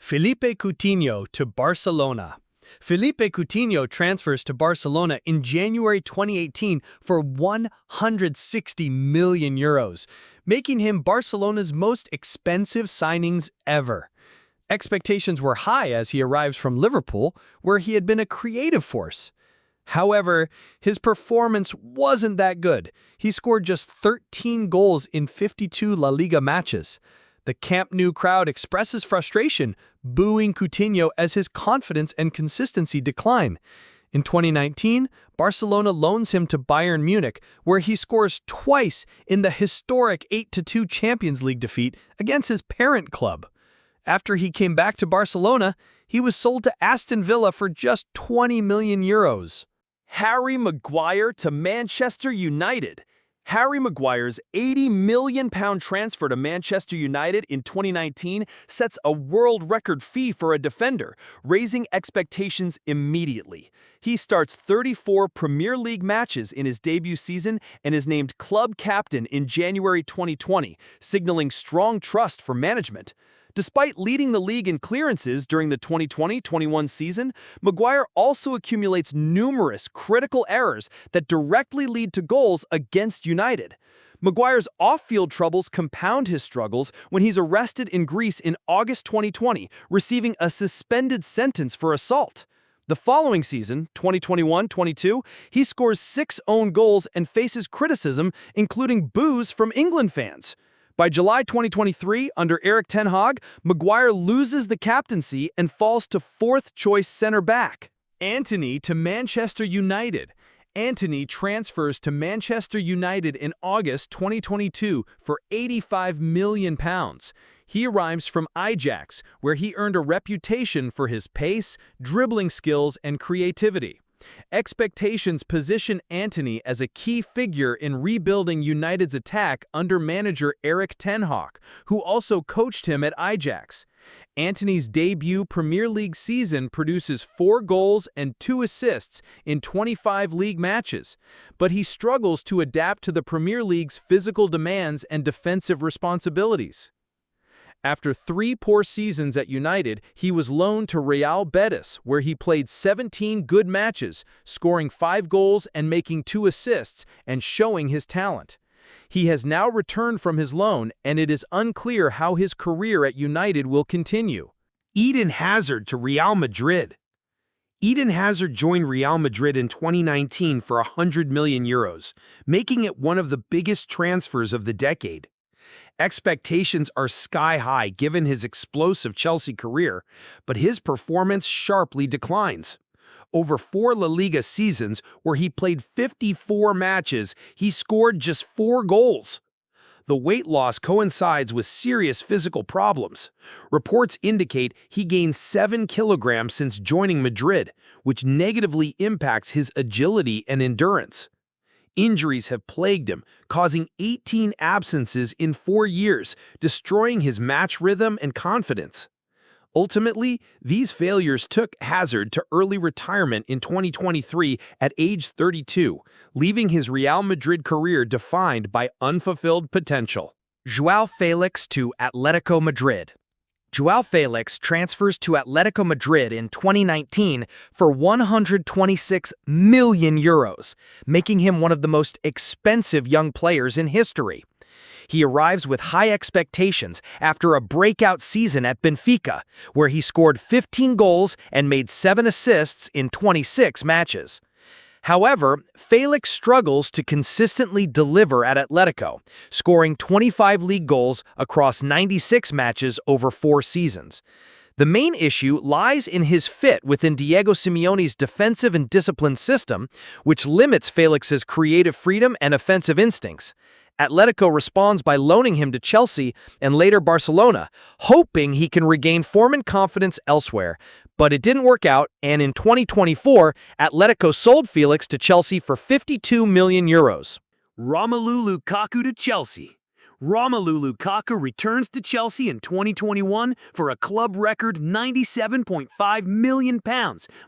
Felipe Coutinho to Barcelona. Felipe Coutinho transfers to Barcelona in January 2018 for €160 million, making him Barcelona's most expensive signings ever. Expectations were high as he arrives from Liverpool, where he had been a creative force. However, his performance wasn't that good. He scored just 13 goals in 52 La Liga matches. The Camp Nou crowd expresses frustration, booing Coutinho as his confidence and consistency decline. In 2019, Barcelona loans him to Bayern Munich, where he scores twice in the historic 8-2 Champions League defeat against his parent club. After he came back to Barcelona, he was sold to Aston Villa for just €20 million. Harry Maguire to Manchester United. Harry Maguire's £80 million transfer to Manchester United in 2019 sets a world record fee for a defender, raising expectations immediately. He starts 34 Premier League matches in his debut season and is named club captain in January 2020, signaling strong trust for management. Despite leading the league in clearances during the 2020-21 season, Maguire also accumulates numerous critical errors that directly lead to goals against United. Maguire's off-field troubles compound his struggles when he's arrested in Greece in August 2020, receiving a suspended sentence for assault. The following season, 2021-22, he scores 6 own goals and faces criticism, including boos from England fans. By July 2023, under Erik ten Hag, Maguire loses the captaincy and falls to fourth-choice center-back. Antony to Manchester United. Antony transfers to Manchester United in August 2022 for £85 million. He arrives from Ajax, where he earned a reputation for his pace, dribbling skills, and creativity. Expectations position Antony as a key figure in rebuilding United's attack under manager Erik ten Hag, who also coached him at Ajax. Antony's debut Premier League season produces 4 goals and 2 assists in 25 league matches, but he struggles to adapt to the Premier League's physical demands and defensive responsibilities. After 3 poor seasons at United, he was loaned to Real Betis, where he played 17 good matches, scoring 5 goals and making 2 assists, and showing his talent. He has now returned from his loan, and it is unclear how his career at United will continue. Eden Hazard to Real Madrid. Eden Hazard joined Real Madrid in 2019 for €100 million, making it one of the biggest transfers of the decade. Expectations are sky-high given his explosive Chelsea career, but his performance sharply declines. Over 4 La Liga seasons, where he played 54 matches, he scored just 4 goals. The weight loss coincides with serious physical problems. Reports indicate he gained 7 kilograms since joining Madrid, which negatively impacts his agility and endurance. Injuries have plagued him, causing 18 absences in 4 years, destroying his match rhythm and confidence. Ultimately, these failures took Hazard to early retirement in 2023 at age 32, leaving his Real Madrid career defined by unfulfilled potential. Joao Felix to Atletico Madrid. Joao Felix transfers to Atletico Madrid in 2019 for €126 million, making him one of the most expensive young players in history. He arrives with high expectations after a breakout season at Benfica, where he scored 15 goals and made 7 assists in 26 matches. However, Felix struggles to consistently deliver at Atletico, scoring 25 league goals across 96 matches over 4 seasons. The main issue lies in his fit within Diego Simeone's defensive and disciplined system, which limits Felix's creative freedom and offensive instincts. Atletico responds by loaning him to Chelsea and later Barcelona, hoping he can regain form and confidence elsewhere. But it didn't work out, and in 2024, Atletico sold Felix to Chelsea for €52 million. Romelu Lukaku to Chelsea. Romelu Lukaku returns to Chelsea in 2021 for a club record £97.5 million,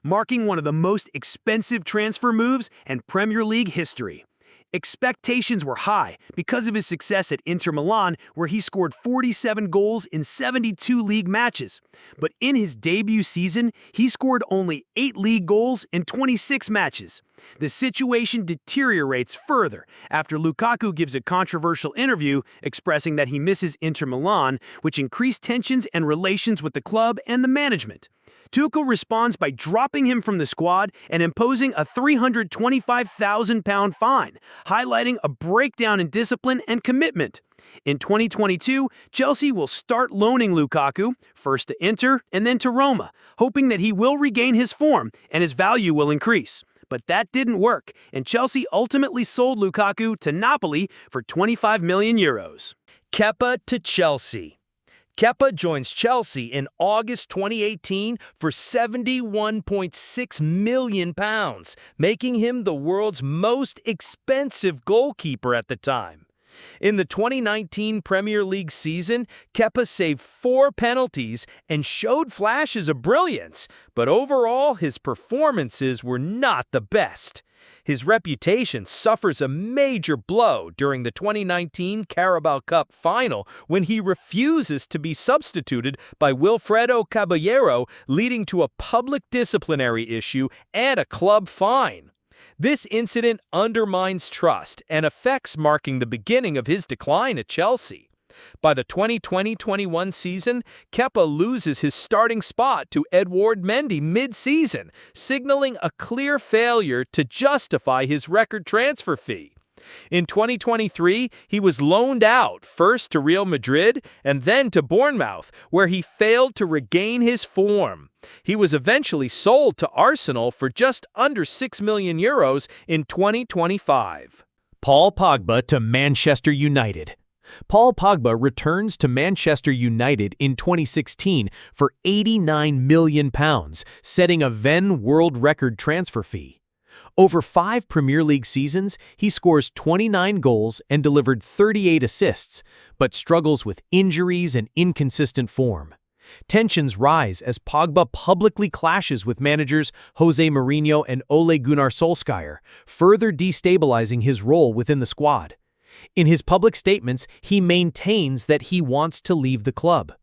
marking one of the most expensive transfer moves in Premier League history. Expectations were high because of his success at Inter Milan, where he scored 47 goals in 72 league matches. But in his debut season, he scored only 8 league goals in 26 matches. The situation deteriorates further after Lukaku gives a controversial interview expressing that he misses Inter Milan, which increased tensions and relations with the club and the management. Tuchel responds by dropping him from the squad and imposing a £325,000 fine, highlighting a breakdown in discipline and commitment. In 2022, Chelsea will start loaning Lukaku, first to Inter and then to Roma, hoping that he will regain his form and his value will increase. But that didn't work, and Chelsea ultimately sold Lukaku to Napoli for €25 million. Kepa to Chelsea. Kepa joins Chelsea in August 2018 for £71.6 million, making him the world's most expensive goalkeeper at the time. In the 2019 Premier League season, Kepa saved 4 penalties and showed flashes of brilliance, but overall his performances were not the best. His reputation suffers a major blow during the 2019 Carabao Cup final when he refuses to be substituted by Wilfredo Caballero, leading to a public disciplinary issue and a club fine. This incident undermines trust and affects marking the beginning of his decline at Chelsea. By the 2020-21 season, Kepa loses his starting spot to Edouard Mendy mid-season, signaling a clear failure to justify his record transfer fee. In 2023, he was loaned out, first to Real Madrid and then to Bournemouth, where he failed to regain his form. He was eventually sold to Arsenal for just under €6 million in 2025. Paul Pogba to Manchester United. Paul Pogba returns to Manchester United in 2016 for £89 million, setting a then world record transfer fee. Over 5 Premier League seasons, he scores 29 goals and delivered 38 assists, but struggles with injuries and inconsistent form. Tensions rise as Pogba publicly clashes with managers Jose Mourinho and Ole Gunnar Solskjaer, further destabilizing his role within the squad. In his public statements, he maintains that he wants to leave the club.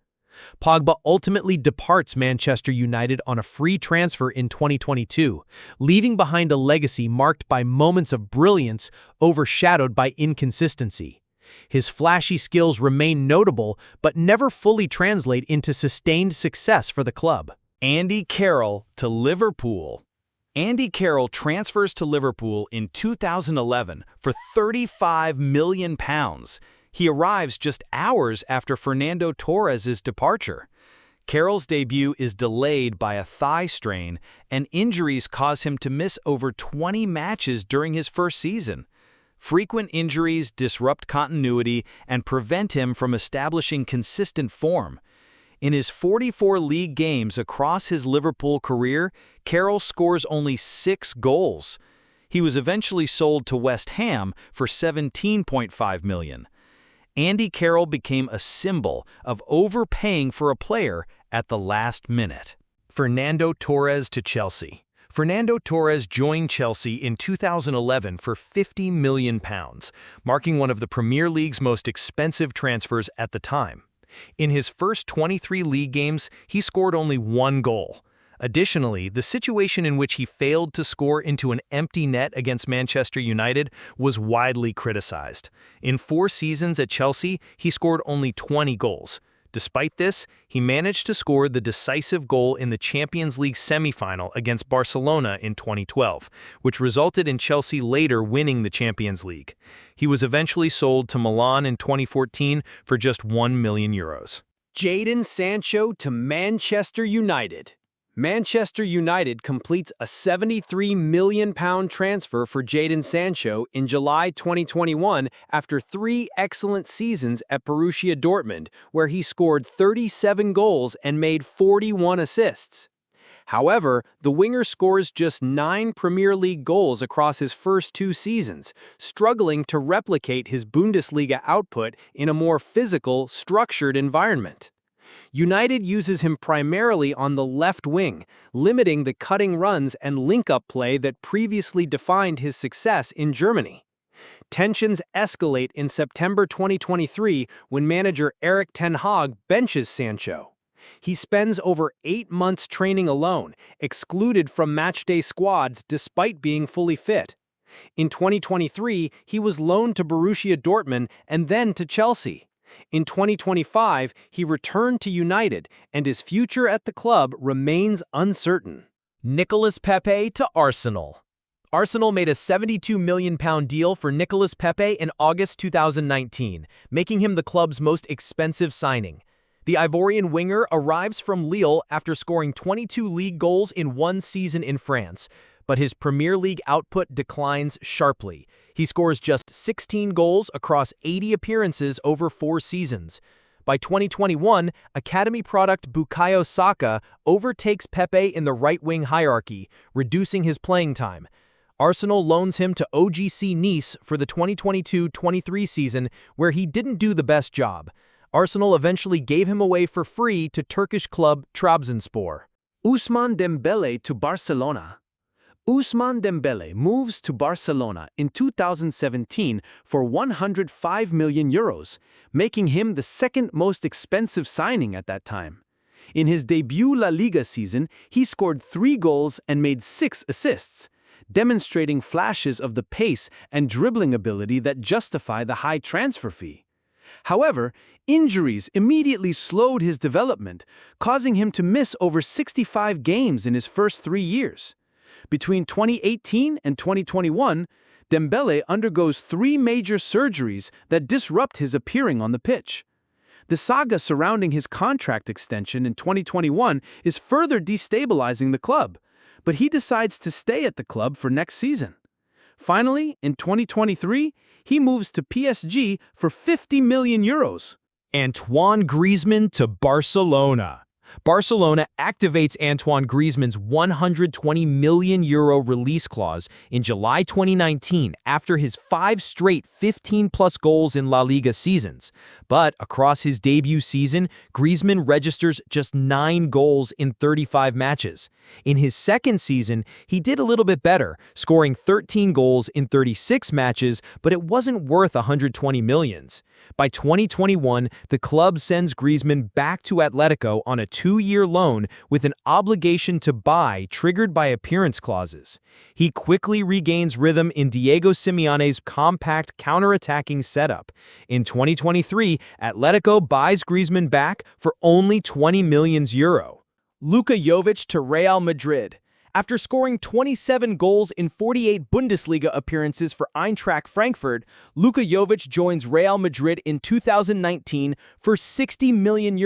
Pogba ultimately departs Manchester United on a free transfer in 2022, leaving behind a legacy marked by moments of brilliance overshadowed by inconsistency. His flashy skills remain notable but never fully translate into sustained success for the club. Andy Carroll to Liverpool. Andy Carroll transfers to Liverpool in 2011 for £35 million. He arrives just hours after Fernando Torres' departure. Carroll's debut is delayed by a thigh strain, and injuries cause him to miss over 20 matches during his first season. Frequent injuries disrupt continuity and prevent him from establishing consistent form. In his 44 league games across his Liverpool career, Carroll scores only 6 goals. He was eventually sold to West Ham for £17.5 million. Andy Carroll became a symbol of overpaying for a player at the last minute. Fernando Torres to Chelsea. Fernando Torres joined Chelsea in 2011 for £50 million, marking one of the Premier League's most expensive transfers at the time. In his first 23 league games, he scored only 1 goal. Additionally, the situation in which he failed to score into an empty net against Manchester United was widely criticized. In 4 seasons at Chelsea, he scored only 20 goals. Despite this, he managed to score the decisive goal in the Champions League semi-final against Barcelona in 2012, which resulted in Chelsea later winning the Champions League. He was eventually sold to Milan in 2014 for just €1 million. Jadon Sancho to Manchester United. Manchester United completes a £73 million transfer for Jadon Sancho in July 2021 after 3 excellent seasons at Borussia Dortmund, where he scored 37 goals and made 41 assists. However, the winger scores just 9 Premier League goals across his first 2 seasons, struggling to replicate his Bundesliga output in a more physical, structured environment. United uses him primarily on the left wing, limiting the cutting runs and link-up play that previously defined his success in Germany. Tensions escalate in September 2023 when manager Erik ten Hag benches Sancho. He spends over 8 months training alone, excluded from matchday squads despite being fully fit. In 2023, he was loaned to Borussia Dortmund and then to Chelsea. In 2025, he returned to United, and his future at the club remains uncertain. Nicolas Pepe to Arsenal. Arsenal made a £72 million deal for Nicolas Pepe in August 2019, making him the club's most expensive signing. The Ivorian winger arrives from Lille after scoring 22 league goals in one season in France, but his Premier League output declines sharply. He scores just 16 goals across 80 appearances over 4 seasons. By 2021, Academy product Bukayo Saka overtakes Pepe in the right-wing hierarchy, reducing his playing time. Arsenal loans him to OGC Nice for the 2022-23 season, where he didn't do the best job. Arsenal eventually gave him away for free to Turkish club Trabzonspor. Ousmane Dembele to Barcelona. Ousmane Dembele moves to Barcelona in 2017 for €105 million, making him the second most expensive signing at that time. In his debut La Liga season, he scored 3 goals and made 6 assists, demonstrating flashes of the pace and dribbling ability that justify the high transfer fee. However, injuries immediately slowed his development, causing him to miss over 65 games in his first 3 years. Between 2018 and 2021, Dembele undergoes 3 major surgeries that disrupt his appearing on the pitch. The saga surrounding his contract extension in 2021 is further destabilizing the club, but he decides to stay at the club for next season. Finally, in 2023, he moves to PSG for €50 million. Antoine Griezmann to Barcelona. Barcelona activates Antoine Griezmann's €120 million release clause in July 2019 after his 5 straight 15-plus goals in La Liga seasons. But across his debut season, Griezmann registers just 9 goals in 35 matches. In his second season, he did a little bit better, scoring 13 goals in 36 matches, but it wasn't worth $120 million. By 2021, the club sends Griezmann back to Atletico on a 2-year loan with an obligation to buy triggered by appearance clauses. He quickly regains rhythm in Diego Simeone's compact counter-attacking setup. In 2023, Atletico buys Griezmann back for only €20 million. Luka Jovic to Real Madrid. After scoring 27 goals in 48 Bundesliga appearances for Eintracht Frankfurt, Luka Jovic joins Real Madrid in 2019 for €60 million,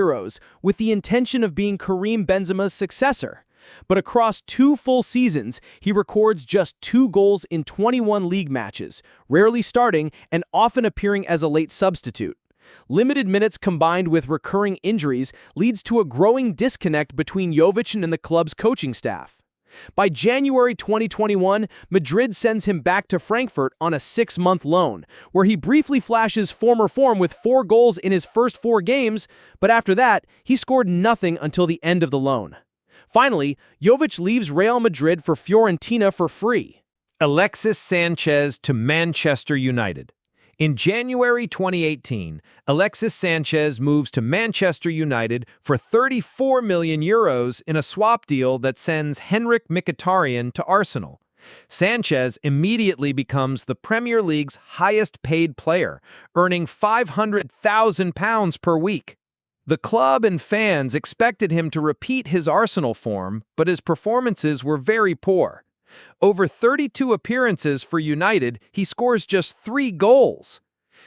with the intention of being Karim Benzema's successor. But across 2 full seasons, he records just 2 goals in 21 league matches, rarely starting and often appearing as a late substitute. Limited minutes combined with recurring injuries leads to a growing disconnect between Jovic and the club's coaching staff. By January 2021, Madrid sends him back to Frankfurt on a 6-month loan, where he briefly flashes former form with 4 goals in his first 4 games, but after that, he scored nothing until the end of the loan. Finally, Jovic leaves Real Madrid for Fiorentina for free. Alexis Sanchez to Manchester United. In January 2018, Alexis Sanchez moves to Manchester United for €34 million in a swap deal that sends Henrik Mkhitaryan to Arsenal. Sanchez immediately becomes the Premier League's highest-paid player, earning £500,000 per week. The club and fans expected him to repeat his Arsenal form, but his performances were very poor. Over 32 appearances for United, he scores just 3 goals.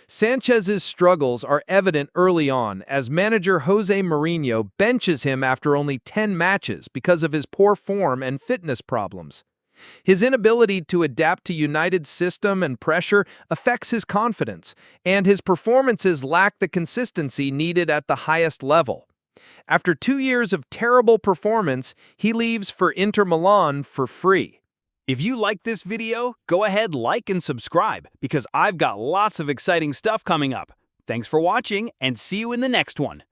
Sanchez's struggles are evident early on as manager Jose Mourinho benches him after only 10 matches because of his poor form and fitness problems. His inability to adapt to United's system and pressure affects his confidence, and his performances lack the consistency needed at the highest level. After 2 years of terrible performance, he leaves for Inter Milan for free. If you like this video, go ahead, like and subscribe, because I've got lots of exciting stuff coming up. Thanks for watching, and see you in the next one.